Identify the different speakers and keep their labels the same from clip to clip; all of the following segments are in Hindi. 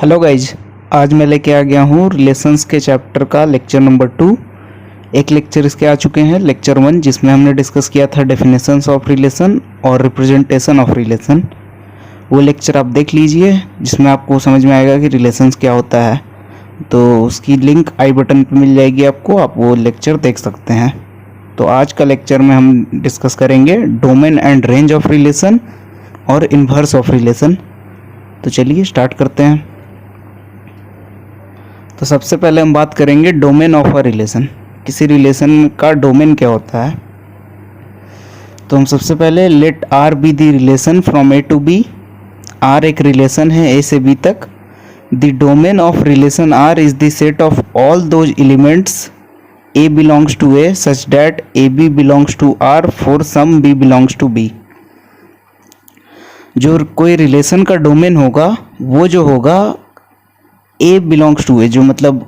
Speaker 1: हेलो गाइज, आज मैं लेके आ गया हूँ रिलेशंस के चैप्टर का लेक्चर नंबर 2। एक लेक्चर इसके आ चुके हैं, लेक्चर 1, जिसमें हमने डिस्कस किया था डेफिनेशंस ऑफ रिलेशन और रिप्रेजेंटेशन ऑफ रिलेशन। वो लेक्चर आप देख लीजिए, जिसमें आपको समझ में आएगा कि रिलेशंस क्या होता है। तो उसकी लिंक आई बटन पर मिल जाएगी आपको, आप वो लेक्चर देख सकते हैं। तो आज का लेक्चर में हम डिस्कस करेंगे domain and range of relation और इन्वर्स ऑफ रिलेशन। तो चलिए स्टार्ट करते हैं। तो सबसे पहले हम बात करेंगे डोमेन ऑफ अ रिलेशन। किसी रिलेशन का डोमेन क्या होता है। तो हम सबसे पहले let R be the relation from A to B. R एक रिलेशन है ए से बी तक। The domain of relation R is the set of all those elements A belongs to A such that A B belongs to R for some B belongs to B. जो कोई रिलेशन का डोमेन होगा वो जो होगा ए बिलोंग्स टू ए, जो मतलब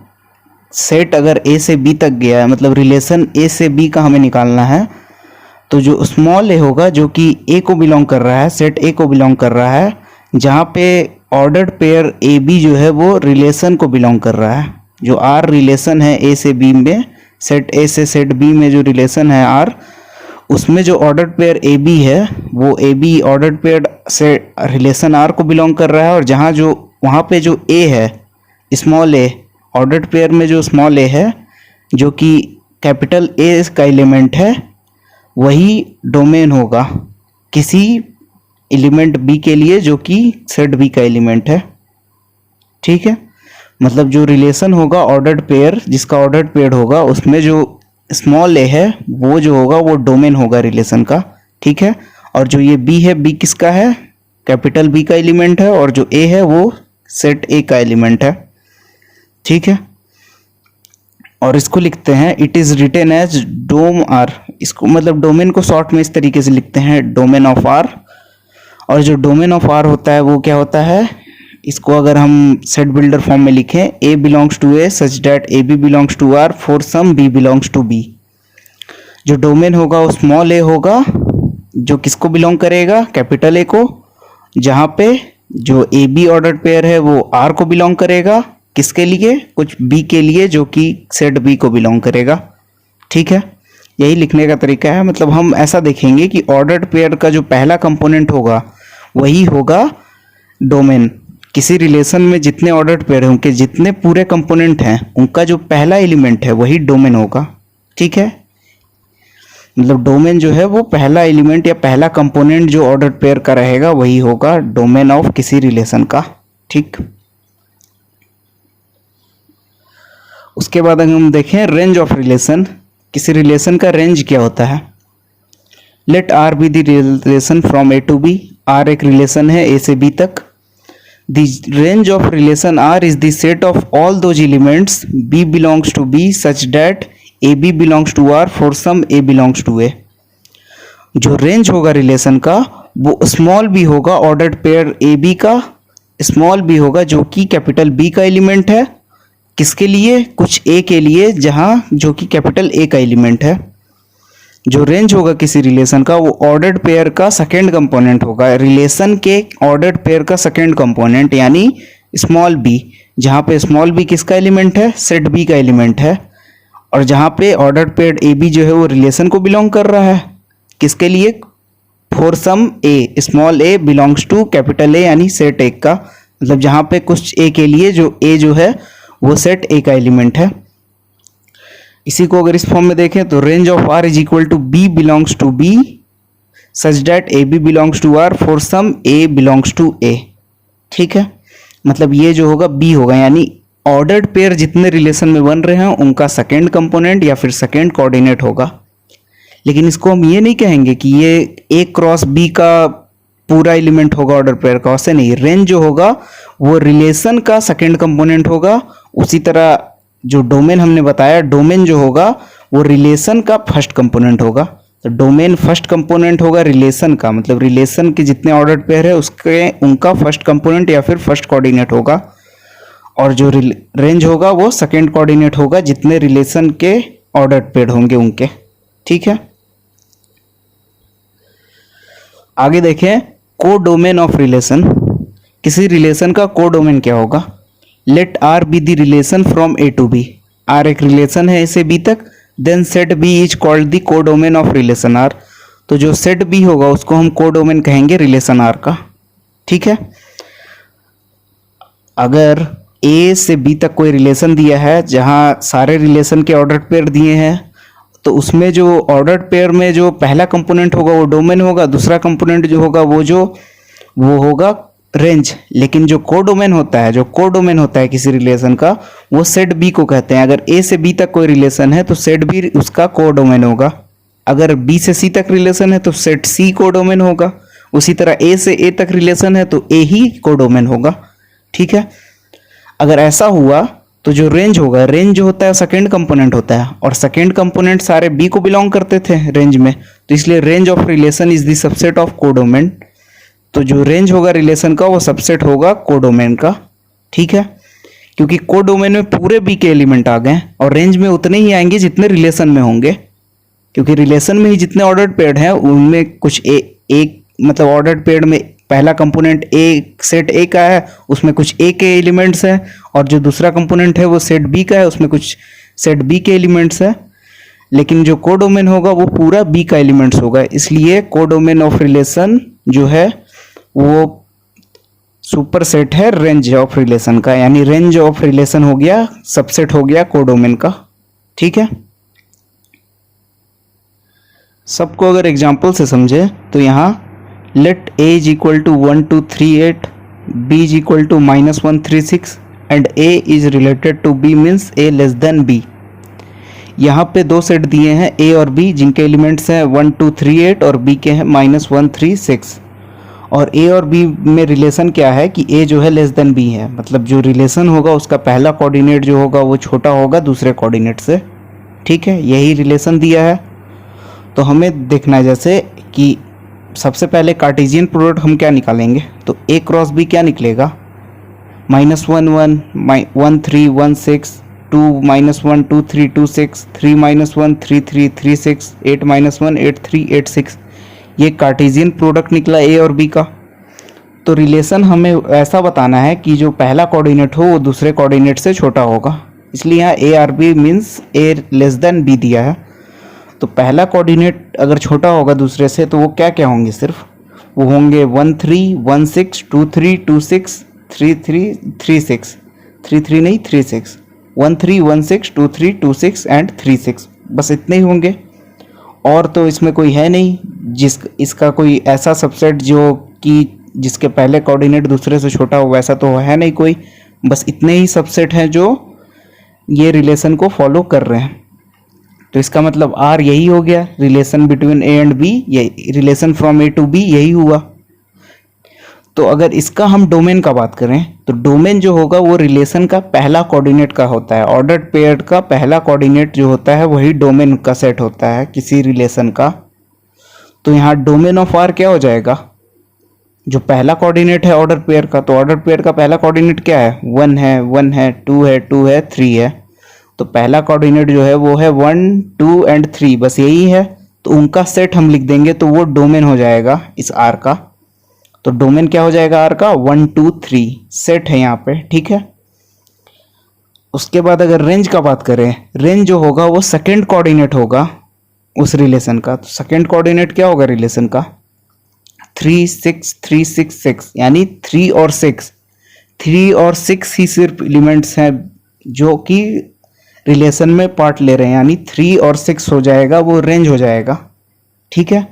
Speaker 1: सेट अगर ए से बी तक गया है, मतलब रिलेशन ए से बी का हमें निकालना है, तो जो स्मॉल ए होगा जो कि ए को बिलोंग कर रहा है, सेट ए को बिलोंग कर रहा है, जहाँ पे ऑर्डर्ड पेयर ए बी जो है वो रिलेशन को बिलोंग कर रहा है। जो आर रिलेशन है ए से बी में, सेट ए से सेट बी में जो रिलेशन है आर, उसमें जो ऑर्डर्ड पेयर ए बी है वो ए बी ऑर्डर्ड पेयर से रिलेशन आर को बिलोंग कर रहा है। और जहाँ जो वहाँ पे जो ए है स्मॉल ए, ऑर्डर्ड पेयर में जो स्मॉल ए है जो कि कैपिटल ए का एलिमेंट है, वही डोमेन होगा किसी एलिमेंट बी के लिए जो कि सेट बी का एलिमेंट है। ठीक है, मतलब जो रिलेशन होगा ऑर्डर्ड पेयर, जिसका ऑर्डर्ड पेयर होगा, उसमें जो स्मॉल ए है वो जो होगा वो डोमेन होगा रिलेशन का। ठीक है, और जो ये बी है, बी किसका है, कैपिटल बी का एलिमेंट है, और जो ए है वो सेट ए का एलिमेंट है। ठीक है, और इसको लिखते हैं it is written as dom R. इसको मतलब डोमेन को शॉर्ट में इस तरीके से लिखते हैं, डोमेन ऑफ आर। और जो डोमेन ऑफ आर होता है वो क्या होता है, इसको अगर हम सेट बिल्डर फॉर्म में लिखें, a belongs to A such that A B belongs to R for some B belongs to B. जो डोमेन होगा वो स्मॉल ए होगा, जो किसको बिलोंग करेगा, कैपिटल ए को, जहाँ पे जो ए बी ऑर्डर पेयर है वो आर को बिलोंग करेगा, किसके लिए, कुछ बी के लिए जो कि सेट बी को बिलोंग करेगा। ठीक है, यही लिखने का तरीका है। मतलब हम ऐसा देखेंगे कि ऑर्डर्ड पेयर का जो पहला कंपोनेंट होगा वही होगा डोमेन। किसी रिलेशन में जितने ऑर्डर्ड पेयर हैं उनके जितने पूरे कंपोनेंट हैं, उनका जो पहला एलिमेंट है वही डोमेन होगा। ठीक है, मतलब डोमेन जो है वो पहला एलिमेंट या पहला कंपोनेंट जो ऑर्डर्ड पेयर का रहेगा वही होगा डोमेन ऑफ किसी रिलेशन का। ठीक, उसके बाद अगर हम देखें रेंज ऑफ रिलेशन, किसी रिलेशन का रेंज क्या होता है। Let R be the relation from A to B. R एक रिलेशन है ए से बी तक। The range of relation R is the set of all those elements b belongs to B such that A B belongs to R for some a belongs to A. जो रेंज होगा रिलेशन का वो स्मॉल बी होगा, ऑर्डर्ड पेयर ए बी का, स्मॉल बी होगा जो कि कैपिटल बी का एलिमेंट है, किसके लिए, कुछ ए के लिए, जहाँ जो कि कैपिटल ए का एलिमेंट है। जो रेंज होगा किसी रिलेशन का वो ऑर्डर्ड पेयर का सेकेंड कंपोनेंट होगा, रिलेशन के ऑर्डर्ड पेयर का सेकेंड कंपोनेंट यानी स्मॉल बी, जहाँ पे स्मॉल बी किसका एलिमेंट है, सेट बी का एलिमेंट है। और जहाँ पे ऑर्डर्ड पेयर ए बी जो है वो रिलेशन को बिलोंग कर रहा है, किसके लिए, for some A, small A belongs to capital A यानी सेट ए का, मतलब जहाँ पे कुछ ए के लिए जो ए जो है वो सेट ए का एलिमेंट है। इसी को अगर इस फॉर्म में देखें तो range of R is equal to b belongs to B such that A B belongs to R for some a belongs to A. ठीक है, मतलब ये जो होगा बी होगा, यानी ऑर्डर्ड पेयर जितने रिलेशन में बन रहे हैं उनका सेकेंड कंपोनेंट या फिर सेकेंड कोऑर्डिनेट होगा। लेकिन इसको हम ये नहीं कहेंगे कि ये ए क्रॉस बी का पूरा एलिमेंट होगा ऑर्डर पेयर का, वैसे नहीं। रेंज जो होगा वो रिलेशन का सेकेंड कंपोनेंट होगा। उसी तरह जो डोमेन हमने बताया, डोमेन जो होगा वो रिलेशन का फर्स्ट कंपोनेंट होगा। तो डोमेन फर्स्ट कंपोनेंट होगा रिलेशन का, मतलब रिलेशन के जितने ऑर्डर पेयर है उसके उनका फर्स्ट कंपोनेंट या फिर फर्स्ट कोऑर्डिनेट होगा। और जो रेंज होगा वो सेकेंड कोऑर्डिनेट होगा जितने रिलेशन के ऑर्डर पेयर होंगे उनके। ठीक है, आगे देखें कोडोमेन ऑफ रिलेशन। किसी रिलेशन का कोडोमेन क्या होगा। Let R be the relation from A to B, R एक रिलेशन है ए से बी तक, then set B is called the codomain of relation R. तो जो सेट बी होगा उसको हम कोडोमेन कहेंगे रिलेशन आर का, ठीक है। अगर ए से बी तक कोई रिलेशन दिया है जहां सारे रिलेशन के ऑर्डर पेयर दिए हैं, तो उसमें जो ऑर्डर पेयर में जो पहला कंपोनेंट होगा वो डोमेन होगा, दूसरा कंपोनेंट जो होगा वो होगा रेंज। लेकिन जो कोडोमेन होता है, जो कोडोमेन होता है किसी रिलेशन का, वो सेट बी को कहते हैं। अगर ए से बी तक कोई रिलेशन है तो सेट बी उसका कोडोमेन होगा। अगर बी से सी तक रिलेशन है तो सेट सी कोडोमेन होगा। उसी तरह ए से ए तक रिलेशन है तो ए ही कोडोमेन होगा, ठीक है। अगर ऐसा हुआ तो जो रेंज होगा, रेंज जो होता है सेकेंड कंपोनेंट होता है, और सेकेंड कंपोनेंट सारे बी को बिलोंग करते थे रेंज में, तो इसलिए range of relation is the subset of codomain. तो जो रेंज होगा रिलेशन का वो सबसेट होगा कोडोमेन का, ठीक है। क्योंकि कोडोमेन में पूरे बी के एलिमेंट आ गए और रेंज में उतने ही आएंगे जितने रिलेशन में होंगे, क्योंकि रिलेशन में ही जितने ऑर्डर्ड पेयर्ड हैं उनमें कुछ एक मतलब ऑर्डर्ड पेयर्ड में पहला कंपोनेंट ए सेट ए का है, उसमें कुछ ए के एलिमेंट्स हैं, और जो दूसरा कंपोनेंट है वो सेट बी का है, उसमें कुछ सेट बी के एलिमेंट्स हैं। लेकिन जो कोडोमेन होगा वो पूरा बी का एलिमेंट्स होगा, इसलिए कोडोमेन ऑफ रिलेशन जो है वो सुपर सेट है रेंज ऑफ रिलेशन का, यानी रेंज ऑफ रिलेशन हो गया सबसेट हो गया कोडोमेन का, ठीक है। सबको अगर एग्जाम्पल से समझे तो यहाँ let a is equal to 1238, b is equal to -136 and a is related to b means a less than b। यहाँ पे दो सेट दिए हैं a और b जिनके एलिमेंट्स हैं 1238 और b के हैं -136। और a और b में रिलेशन क्या है कि a जो है लेस देन b है, मतलब जो रिलेशन होगा उसका पहला कोऑर्डिनेट जो होगा वो छोटा होगा दूसरे कोऑर्डिनेट से, ठीक है। यही रिलेशन दिया है। तो हमें देखना है जैसे कि सबसे पहले कार्टेशियन प्रोडक्ट हम क्या निकालेंगे, तो a क्रॉस b क्या निकलेगा, -1 1 1 3 1 6 2 -1 2 3 2 6 3 -1 3 3 3 6 8 -1 8 3 8 6। ये कार्टेशियन प्रोडक्ट निकला a और b का। तो रिलेशन हमें ऐसा बताना है कि जो पहला कोऑर्डिनेट हो वो दूसरे कोऑर्डिनेट से छोटा होगा, इसलिए यहाँ a और b means a less than b दिया है। तो पहला कोऑर्डिनेट अगर छोटा होगा दूसरे से तो वो क्या क्या होंगे, सिर्फ वो होंगे 1 3 1 6 2 3 2 6 3 3 3 6 3 3 नहीं 3 6 1 3 1 6 2 3 2 6 एंड 3 6, बस इतने ही होंगे। और तो इसमें कोई है नहीं इसका कोई ऐसा सबसेट जो कि जिसके पहले कोऑर्डिनेट दूसरे से छोटा हो, वैसा तो है नहीं कोई, बस इतने ही सबसेट हैं जो ये रिलेशन को फॉलो कर रहे हैं। तो इसका मतलब आर यही हो गया, relation between A and B, ये relation from A to B यही हुआ। तो अगर इसका हम डोमेन का बात करें तो डोमेन जो होगा वो रिलेशन का पहला कोऑर्डिनेट का होता है, ऑर्डर्ड पेयर का पहला कोऑर्डिनेट जो होता है वही डोमेन का सेट होता है किसी रिलेशन का। तो यहाँ डोमेन ऑफ आर क्या हो जाएगा, जो पहला कोऑर्डिनेट है ऑर्डर पेयर का, तो ऑर्डर पेयर का पहला कोऑर्डिनेट क्या है, 1 है 1 है 2 है 2 है 3 है। तो पहला कोऑर्डिनेट जो है वो है 1 2 एंड 3, बस यही है। तो उनका सेट हम लिख देंगे तो वो डोमेन हो जाएगा इस आर का। तो डोमेन क्या हो जाएगा आर का, 1 2 3 सेट है यहाँ पे, ठीक है। उसके बाद अगर रेंज का बात करें, रेंज जो होगा वो सेकेंड कोऑर्डिनेट होगा उस रिलेशन का। तो सेकेंड कोऑर्डिनेट क्या होगा रिलेशन का, 3 6 3 6 6, यानी 3 और 6 ही सिर्फ एलिमेंट्स हैं जो कि रिलेशन में पार्ट ले रहे हैं, यानी 3 और 6 हो जाएगा, वो रेंज हो जाएगा, ठीक है।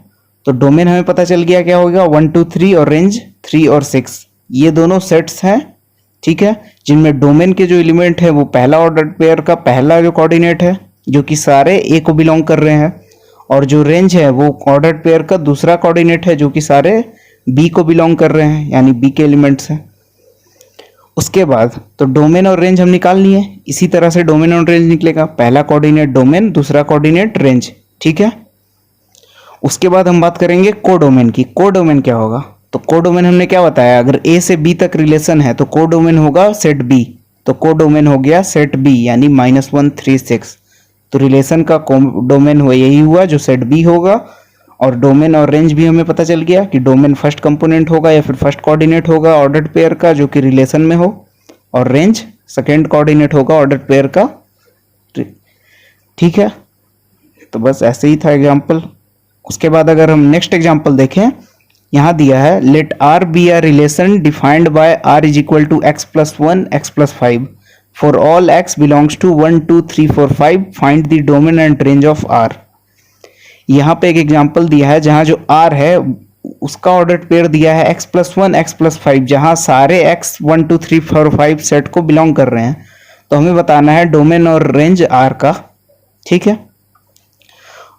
Speaker 1: तो डोमेन हमें पता चल गया क्या होगा, 1 2 3 और रेंज 3 और 6, ये दोनों सेट्स हैं, ठीक है, जिनमें डोमेन के जो एलिमेंट है वो पहला ऑर्डर पेयर का पहला जो कोऑर्डिनेट है जो कि सारे ए को बिलोंग कर रहे हैं, और जो रेंज है वो ऑर्डर पेयर का दूसरा कोऑर्डिनेट है जो कि सारे बी को बिलोंग कर रहे हैं, यानी बी के एलिमेंट्स हैं। उसके बाद तो डोमेन और रेंज हम निकाल लिए, इसी तरह से डोमेन और रेंज निकलेगा, पहला कोऑर्डिनेट डोमेन दूसरा कोऑर्डिनेट रेंज, ठीक है। उसके बाद हम बात करेंगे कोडोमेन की। कोडोमेन क्या होगा, तो कोडोमेन हमने क्या बताया, अगर ए से बी तक रिलेशन है तो कोडोमेन होगा सेट बी, तो कोडोमेन हो गया सेट बी यानी -136। तो रिलेशन का डोमेन हुआ यही हुआ जो सेट बी होगा। और डोमेन और रेंज भी हमें पता चल गया कि डोमेन फर्स्ट कंपोनेंट होगा या फिर फर्स्ट कोऑर्डिनेट होगा ऑर्डर्ड पेयर का जो कि रिलेशन में हो, और रेंज सेकेंड कोऑर्डिनेट होगा ऑर्डर पेयर का। ठीक है, तो बस ऐसे ही था एग्जाम्पल। उसके बाद अगर हम नेक्स्ट एग्जाम्पल देखें, यहाँ दिया है let R be a relation defined by R is equal to X plus one X plus five for all X belongs to 1 2 3 4 5 find the domain and range of R. यहाँ पे एक एग्जाम्पल दिया है जहाँ जो आर है उसका ऑर्डर पेयर दिया है x plus one X plus five, जहाँ सारे एक्स 1 2 3 4 5 सेट को बिलोंग कर रहे हैं। तो हमें बताना है डोमेन और रेंज आर का। ठीक है,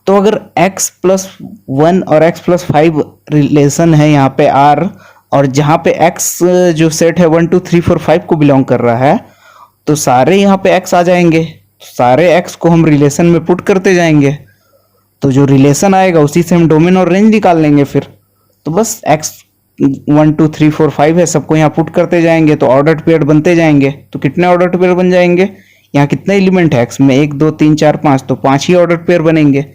Speaker 1: तो अगर x प्लस वन और x प्लस फाइव रिलेशन है यहाँ पे r, और जहाँ पे x जो सेट है 1 2 3 4 5 को बिलोंग कर रहा है, तो सारे यहाँ पे x आ जाएंगे। सारे x को हम रिलेशन में पुट करते जाएंगे, तो जो रिलेशन आएगा उसी से हम डोमेन और रेंज निकाल लेंगे फिर। तो बस x 1 2 3 4 5 है, सबको यहाँ पुट करते जाएंगे तो ऑर्डर्ड पेयर बनते जाएंगे। तो कितने ऑर्डर्ड पेयर बन जाएंगे, यहाँ कितने एलिमेंट है x में, 1 2 3 4 5, तो 5 ही ऑर्डर्ड पेयर बनेंगे।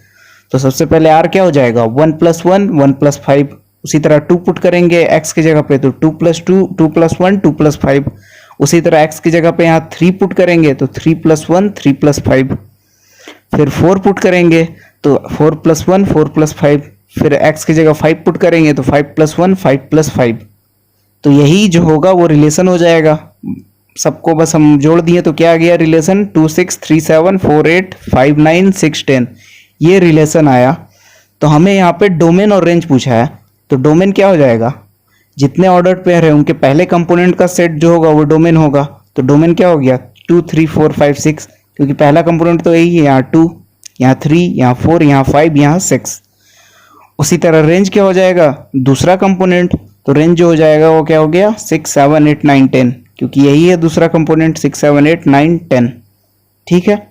Speaker 1: तो सबसे पहले r क्या हो जाएगा 1 प्लस 1 1 प्लस 5। उसी तरह 2 पुट करेंगे x की जगह पे तो 2 प्लस 2 2 प्लस 1 2 प्लस 5। उसी तरह x की जगह पे यहाँ 3 पुट करेंगे तो 3 प्लस 1 3 प्लस 5। फिर 4 पुट करेंगे तो 4 प्लस 1 4 प्लस 5। फिर x की जगह 5 पुट करेंगे तो 5 प्लस 1 5 प्लस 5। तो यही जो होगा वो रिलेशन हो जाएगा। सबको बस हम जोड़ दिए तो क्या आ गया रिलेशन 2 6 3 7 4 8 5 9 6 10, ये रिलेशन आया। तो हमें यहाँ पे डोमेन और रेंज पूछा है, तो डोमेन क्या हो जाएगा, जितने ऑर्डर्ड पेयर है उनके पहले कंपोनेंट का सेट जो होगा वो डोमेन होगा। तो डोमेन क्या हो गया 2 3 4 5 6, क्योंकि पहला कंपोनेंट तो यही है, यहाँ 2 यहाँ 3 यहाँ 4 यहाँ 5 यहाँ 6। उसी तरह रेंज क्या हो जाएगा दूसरा कंपोनेंट, तो रेंज जो हो जाएगा वो क्या हो गया 6 7 8 9 10, क्योंकि यही है दूसरा कंपोनेंट 6 7 8 9 10। ठीक है,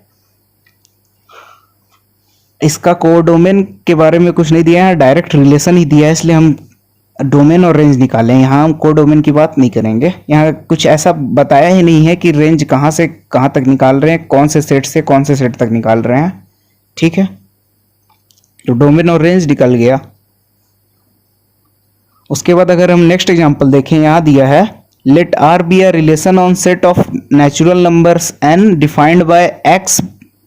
Speaker 1: इसका कोडोमेन के बारे में कुछ नहीं दिया है, डायरेक्ट रिलेशन ही दिया है, इसलिए हम डोमेन और रेंज निकालें। यहाँ हम कोडोमेन की बात नहीं करेंगे, यहाँ कुछ ऐसा बताया ही नहीं है कि रेंज कहाँ से कहाँ तक निकाल रहे हैं, कौन से सेट से कौन से सेट तक निकाल रहे हैं। ठीक है, तो डोमेन और रेंज निकल गया। उसके बाद अगर हम नेक्स्ट एग्जांपल देखें, यहाँ दिया है let R be a relation on set of natural numbers n defined by x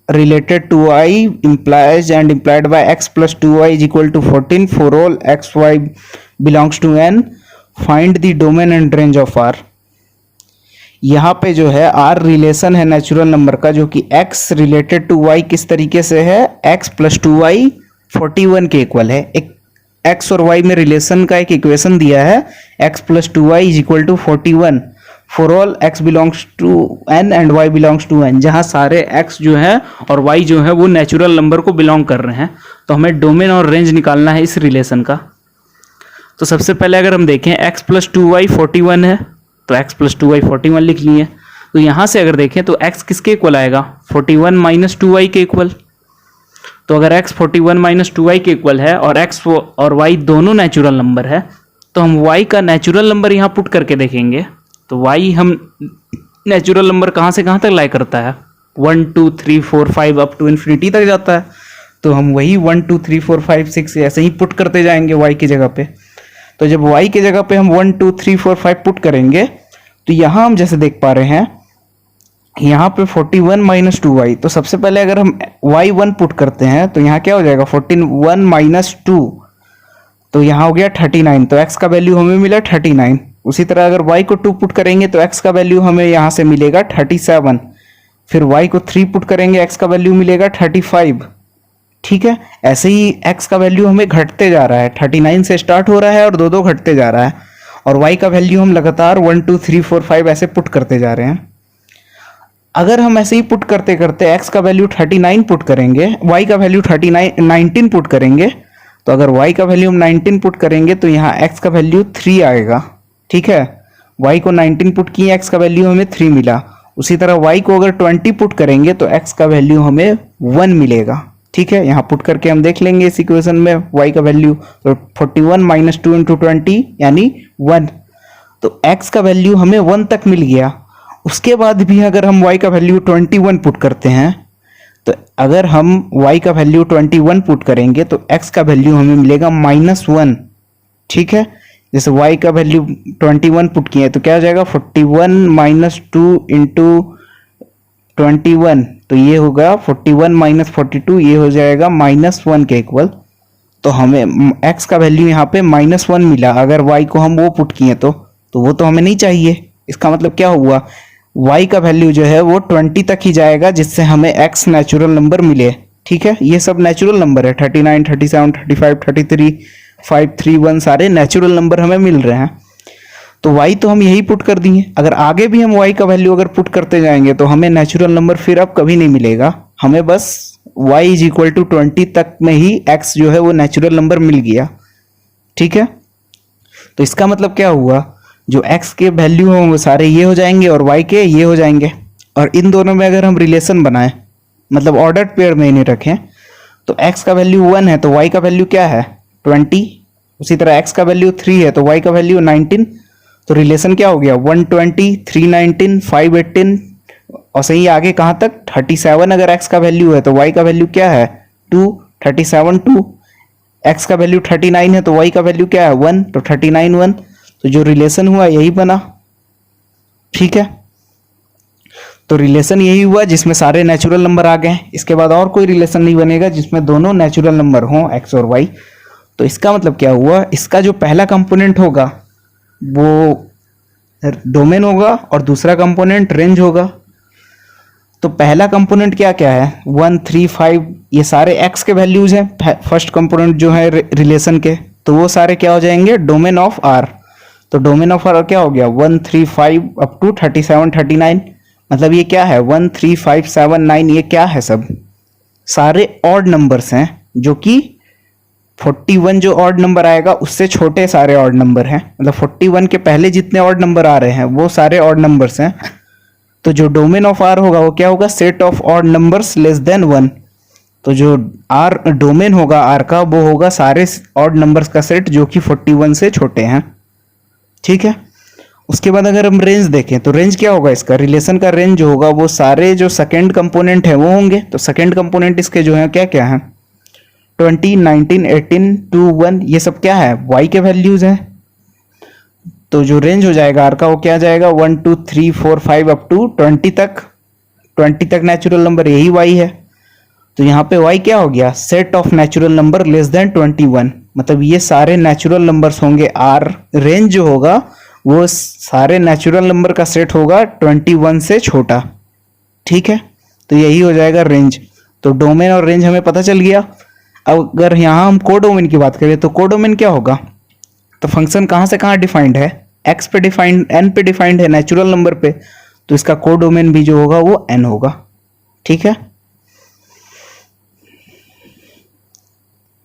Speaker 1: related to y implies and implied by x plus 2y is equal to 14 for all x y belongs to n, find the domain and range of r। यहाँ पे जो है r रिलेशन है नेचुरल नंबर का, जो कि x रिलेटेड टू y किस तरीके से है, x प्लस 2y 41 के इक्वल है। एक x और y में रिलेशन का एक इक्वेशन दिया है x plus 2y is equal to 41 for all x belongs to n and y belongs to n, जहां सारे x जो है और y जो है वो नेचुरल नंबर को बिलोंग कर रहे हैं। तो हमें डोमेन और रेंज निकालना है इस रिलेशन का। तो सबसे पहले अगर हम देखें x प्लस 2y 41 है, तो x प्लस 2y 41 लिख लिए। तो यहाँ से अगर देखें तो x किसके इक्वल आएगा 41 माइनस 2y के इक्वल। तो अगर x 41 माइनस 2y के इक्वल है और x और y दोनों नेचुरल नंबर है, तो हम y का नेचुरल नंबर यहाँ पुट करके देखेंगे। तो y हम नेचुरल नंबर कहाँ से कहाँ तक लाई करता है 1 2 3 4 5 अप टू इन्फिनिटी तक जाता है। तो हम वही 1 2 3 4 5 6 ऐसे ही पुट करते जाएंगे y की जगह पे। तो जब y की जगह पे हम 1 2 3 4 5 पुट करेंगे, तो यहाँ हम जैसे देख पा रहे हैं यहाँ पे 41 माइनस 2y, तो सबसे पहले अगर हम y1 पुट करते हैं तो यहाँ क्या हो जाएगा 41 माइनस 2, तो यहाँ हो गया 39। तो x का वैल्यू हमें मिला 39। उसी तरह अगर y को 2 पुट करेंगे तो x का वैल्यू हमें यहाँ से मिलेगा 37। फिर y को 3 पुट करेंगे x का वैल्यू मिलेगा 35। ठीक है, ऐसे ही x का वैल्यू हमें घटते जा रहा है, 39 से स्टार्ट हो रहा है और 2 घटते जा रहा है। और y का वैल्यू हम लगातार 1 2 3 4 5 ऐसे पुट करते जा रहे हैं। अगर हम ऐसे ही पुट करते करते x का वैल्यू 39 पुट करेंगे, y का वैल्यू 19 पुट करेंगे, तो अगर y का वैल्यू हम 19 पुट करेंगे तो यहाँ x का वैल्यू 3 आएगा। ठीक है, y को 19 पुट किए, x का वैल्यू हमें 3 मिला। उसी तरह y को अगर 20 पुट करेंगे तो x का वैल्यू हमें 1 मिलेगा। ठीक है, यहाँ पुट करके हम देख लेंगे इस इक्वेशन में y का वैल्यू, तो 41 माइनस 2 इंटू 20 यानी 1। तो x का वैल्यू हमें 1 तक मिल गया। उसके बाद भी अगर हम y का वैल्यू 21 पुट करते हैं, तो अगर हम y का वैल्यू 21 पुट करेंगे तो x का वैल्यू हमें मिलेगा -1। ठीक है, जैसे y का वैल्यू 21 पुट किए तो क्या हो जाएगा 41 माइनस 2 इंटू 21, तो ये होगा 41 माइनस 42, ये हो जाएगा -1 के इक्वल। तो हमें x का वैल्यू यहाँ पे -1 मिला, अगर y को हम वो पुट किए तो वो तो हमें नहीं चाहिए। इसका मतलब क्या हुआ, y का वैल्यू जो है वो 20 तक ही जाएगा जिससे हमें x नेचुरल नंबर मिले। ठीक है, ये सब नेचुरल नंबर है, 39, 37, 35, 33, 531 सारे नेचुरल नंबर हमें मिल रहे हैं। तो y तो हम यही पुट कर दिए, अगर आगे भी हम y का वैल्यू अगर पुट करते जाएंगे तो हमें नेचुरल नंबर फिर अब कभी नहीं मिलेगा, हमें बस y इज इक्वल टू 20 तक में ही x जो है वो नेचुरल नंबर मिल गया। ठीक है, तो इसका मतलब क्या हुआ, जो x के वैल्यू हों वो सारे ये हो जाएंगे और y के ये हो जाएंगे, और इन दोनों में अगर हम रिलेशन बनाएं, मतलब ऑर्डर्ड पेयर में इन्हें रखें, तो x का वैल्यू 1 है तो y का वैल्यू क्या है 20, उसी तरह x का वैल्यू 3 है तो y का वैल्यू 19, तो रिलेशन क्या हो गया 120, 319, 518, और सही आगे कहाँ तक 37 अगर x का वैल्यू है तो y का वैल्यू क्या है 2, 37 2, x का वैल्यू 39 है तो y का वैल्यू क्या है 1, तो 39 1, तो जो रिलेशन हुआ यही बना। ठीक है, तो रिलेशन यही हुआ जिसमें सारे नेचुरल नंबर आ गए, इसके बाद और कोई रिलेशन नहीं बनेगा जिसमें दोनों नेचुरल नंबर हों x और y। तो इसका मतलब क्या हुआ, इसका जो पहला कंपोनेंट होगा वो डोमेन होगा और दूसरा कंपोनेंट रेंज होगा। तो पहला कंपोनेंट क्या क्या है 1 3 5, ये सारे x के वैल्यूज हैं फर्स्ट कंपोनेंट जो है रिलेशन के, तो वो सारे क्या हो जाएंगे डोमेन ऑफ r। तो डोमेन ऑफ r क्या हो गया 1 3 5 अप टू 37 39, मतलब ये क्या है 1 3 5 7 9, ये क्या है सब सारे ऑड नंबर्स हैं, जो कि 41 जो ऑड नंबर आएगा उससे छोटे सारे ऑड नंबर हैं, मतलब 41 के पहले जितने ऑड नंबर आ रहे हैं वो सारे ऑड नंबर्स हैं। तो जो डोमेन ऑफ r होगा वो क्या होगा set of odd numbers less than 1, तो जो r डोमेन होगा r का वो होगा सारे ऑड नंबर्स का सेट जो कि 41 से छोटे हैं। ठीक है, उसके बाद अगर हम रेंज देखें तो रेंज क्या होगा, इसका रिलेशन का रेंज जो होगा वो सारे जो सेकंड कंपोनेंट है वो होंगे। तो सेकंड कंपोनेंट इसके जो है क्या क्या है 20, 19, 18, 2, 1, ये सब क्या है y के वैल्यूज हैं। तो जो रेंज हो जाएगा r का वो क्या जाएगा 1 2 3 4 5 अप टू 20 तक, 20 तक नेचुरल नंबर यही y है। तो यहाँ पे y क्या हो गया set of natural number less than 21, मतलब ये सारे नेचुरल नंबर्स होंगे r, रेंज जो होगा वो सारे नेचुरल नंबर का सेट होगा 21 से छोटा। ठीक है, तो यही हो जाएगा रेंज। तो डोमेन और रेंज हमें पता चल गया। अब अगर यहाँ हम कोडोमेन की बात करें तो कोडोमेन क्या होगा, तो फंक्शन कहाँ से कहाँ डिफाइंड है x पे डिफाइंड, n पे डिफाइंड है नेचुरल नंबर पे, तो इसका कोडोमेन भी जो होगा वो n होगा। ठीक है,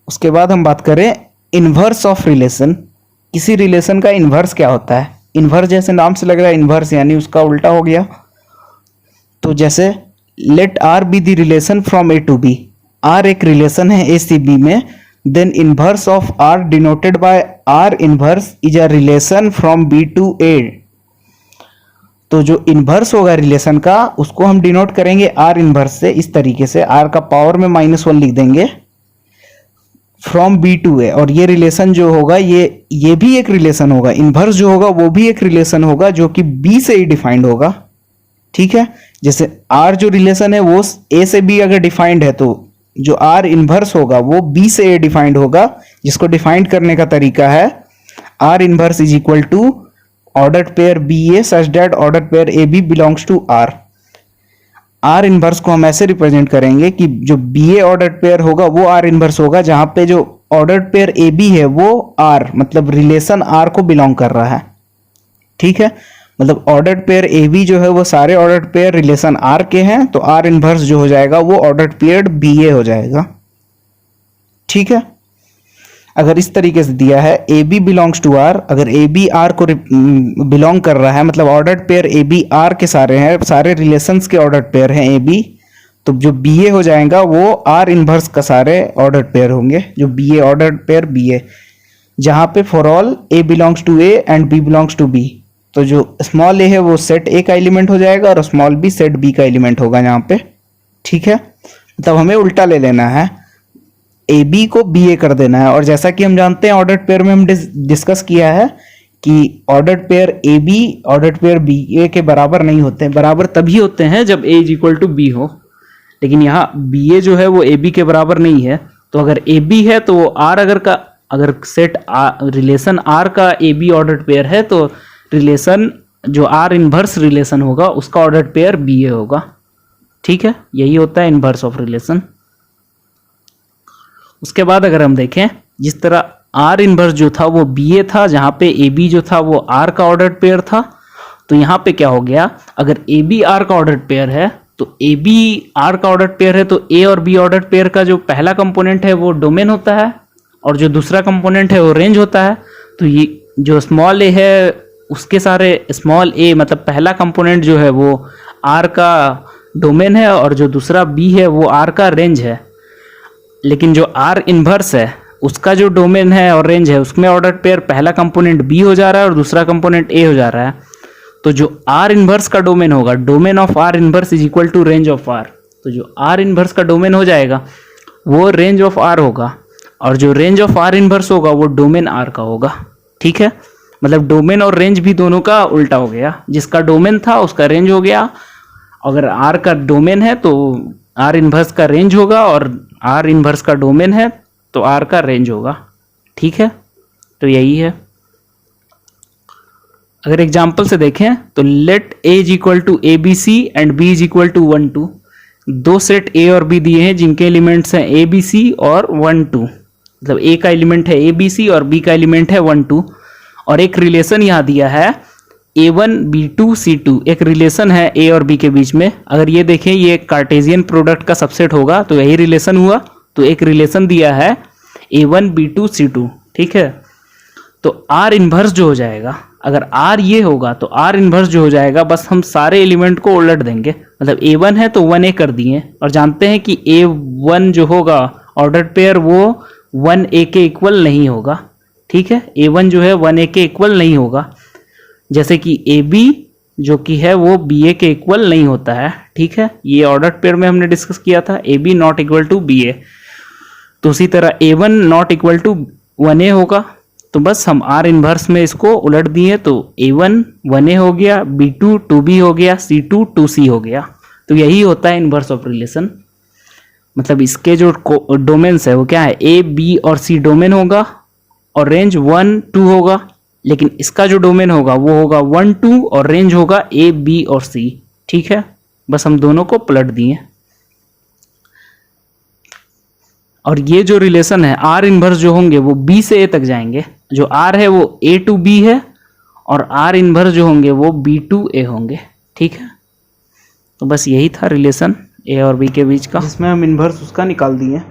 Speaker 1: उसके बाद हम बात करें इनवर्स ऑफ रिलेशन। किसी रिलेशन का इनवर्स क्या होता है, इनवर्स जैसे नाम से लग रहा है इनवर्स यानी उसका उल्टा हो गया। तो जैसे let r be the relation from a to b, r एक रिलेशन है a से b में, then inverse of r denoted by r inverse is a relation from b to a। तो जो इनवर्स होगा रिलेशन का उसको हम डिनोट करेंगे r इनवर्स से, इस तरीके से r का पावर में -1 लिख देंगे फ्रॉम b टू a, और ये रिलेशन जो होगा ये भी एक रिलेशन होगा, इनवर्स जो होगा वो भी एक रिलेशन होगा जो कि b से ही डिफाइंड होगा। ठीक है, जैसे r जो रिलेशन है वो a से b अगर डिफाइंड है तो जो r इनवर्स होगा वो b से a डिफाइंड होगा, जिसको डिफाइंड करने का तरीका है r inverse is equal to ordered pair ba such that ordered pair ab belongs to r। r inverse को हम ऐसे रिप्रेजेंट करेंगे कि जो ba ऑर्डर्ड पेयर होगा वो r इनवर्स होगा, जहां पे जो ऑर्डर्ड पेयर ab है वो r मतलब रिलेशन r को बिलोंग कर रहा है। ठीक है, मतलब ऑर्डर्ड पेयर AB जो है वो सारे ऑर्डर्ड पेयर रिलेशन R के हैं, तो R इनवर्स जो हो जाएगा वो ऑर्डर्ड पेयर BA हो जाएगा। ठीक है, अगर इस तरीके से दिया है AB बिलोंग्स टू R, अगर AB R को बिलोंग कर रहा है मतलब ऑर्डर्ड पेयर AB R के सारे हैं, सारे रिलेशंस के ऑर्डर्ड पेयर हैं AB, तो जो BA हो जाएगा वो R इनवर्स का सारे ऑर्डर्ड पेयर होंगे, जो BA ऑर्डर्ड पेयर BA, जहां पे for all A belongs to A and B belongs to B। तो जो स्मॉल a है वो सेट a का एलिमेंट हो जाएगा और स्मॉल b सेट b का एलिमेंट होगा यहाँ पे। ठीक है, तब हमें उल्टा ले लेना है, ए बी को बी ए कर देना है। और जैसा कि हम जानते हैं ऑर्डर्ड पेयर में हम डिस्कस किया है कि ordered pair a b ordered pair b a के बराबर नहीं होते हैं, बराबर तभी होते हैं जब ए इज इक्वल टू बी हो। लेकिन यहाँ बी ए जो है वो ए बी के बराबर नहीं है। तो अगर ए बी है तो आर अगर सेट रिलेशन आर का ए बी ऑर्डर्ड पेयर है तो रिलेशन जो आर इनवर्स रिलेशन होगा उसका ऑर्डर्ड पेयर बी ए होगा। ठीक है, यही होता है इनवर्स ऑफ रिलेशन। उसके बाद अगर हम देखें, जिस तरह आर इनवर्स जो था वो बी ए था, जहां पे ए बी जो था वो आर का ऑर्डर्ड पेयर था, तो यहाँ पे क्या हो गया, अगर ए बी आर का ऑर्डर्ड पेयर है तो ए बी आर का ऑर्डर्ड पेयर है तो ए और बी ऑर्डर्ड पेयर का जो पहला कंपोनेंट है वो डोमेन होता है और जो दूसरा कंपोनेंट है वो रेंज होता है। तो ये जो स्मॉल ए है उसके सारे स्मॉल ए मतलब पहला कंपोनेंट जो है वो आर का डोमेन है और जो दूसरा बी है वो आर का रेंज है। लेकिन जो आर इनवर्स है उसका जो डोमेन है और रेंज है उसमें ऑर्डर्ड पेयर पहला कंपोनेंट बी हो जा रहा है और दूसरा कंपोनेंट ए हो जा रहा है। तो जो आर इनवर्स का डोमेन होगा, domain of R inverse is equal to range of R. तो जो आर इनवर्स का डोमेन हो जाएगा वो रेंज ऑफ आर होगा और जो रेंज ऑफ आर इनवर्स होगा वो डोमेन आर का होगा। ठीक है, मतलब डोमेन और रेंज भी दोनों का उल्टा हो गया, जिसका डोमेन था उसका रेंज हो गया। अगर आर का डोमेन है तो आर इनवर्स का रेंज होगा और आर इनवर्स का डोमेन है तो आर का रेंज होगा। ठीक है, तो यही है। अगर एग्जाम्पल से देखें तो let A is equal to A B C and B is equal to 1 2। दो सेट ए और बी दिए हैं जिनके एलिमेंट्स हैं ए बी सी और 1 2। मतलब ए का एलिमेंट है ए बी सी और बी का एलिमेंट है 1 2। और एक रिलेशन यहाँ दिया है A1 B2 C2, एक रिलेशन है ए और बी के बीच में। अगर ये देखें ये कार्टेशियन प्रोडक्ट का सबसेट होगा तो यही रिलेशन हुआ। तो एक रिलेशन दिया है A1 B2 C2। ठीक है, तो R इन्वर्स जो हो जाएगा, अगर R ये होगा तो R इन्वर्स जो हो जाएगा बस हम सारे एलिमेंट को उलट देंगे। मतलब A1 है तो 1A कर दिए और जानते हैं कि A1 जो होगा ऑर्डर्ड पेयर वो 1A के इक्वल नहीं होगा। ठीक है, A1 जो है 1A के इक्वल नहीं होगा, जैसे कि AB जो कि है वो BA के इक्वल नहीं होता है। ठीक है, ये ऑर्डर्ड पेयर में हमने डिस्कस किया था AB not equal to BA। तो उसी तरह A1 not equal to 1A होगा, तो बस हम R इन्वर्स में इसको उलट दिए तो A1 1A हो गया, B2 2B हो गया, C2 2C हो गया। तो यही होता है इन्वर्स ऑफ रिलेशन। मतलब इसके जो डोमेन्स है वो क्या है, A B और C डोमेन होगा और रेंज 1 2 होगा। लेकिन इसका जो डोमेन होगा वो होगा 1 2 और रेंज होगा A B और C। ठीक है, बस हम दोनों को पलट दिए। और ये जो रिलेशन है R इन्वर्स जो होंगे वो B से A तक जाएंगे। जो R है वो A to B है और R इन्वर्स जो होंगे वो B to A होंगे। ठीक है, तो बस यही था रिलेशन A और B के बीच का, जिसमें हम इन्वर्स उसका निकाल दिए।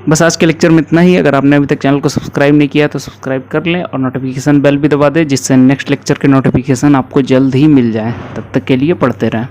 Speaker 1: बस आज के लेक्चर में इतना ही। अगर आपने अभी तक चैनल को सब्सक्राइब नहीं किया तो सब्सक्राइब कर लें और नोटिफिकेशन बेल भी दबा दें, जिससे नेक्स्ट लेक्चर के नोटिफिकेशन आपको जल्द ही मिल जाए। तब तक के लिए पढ़ते रहें।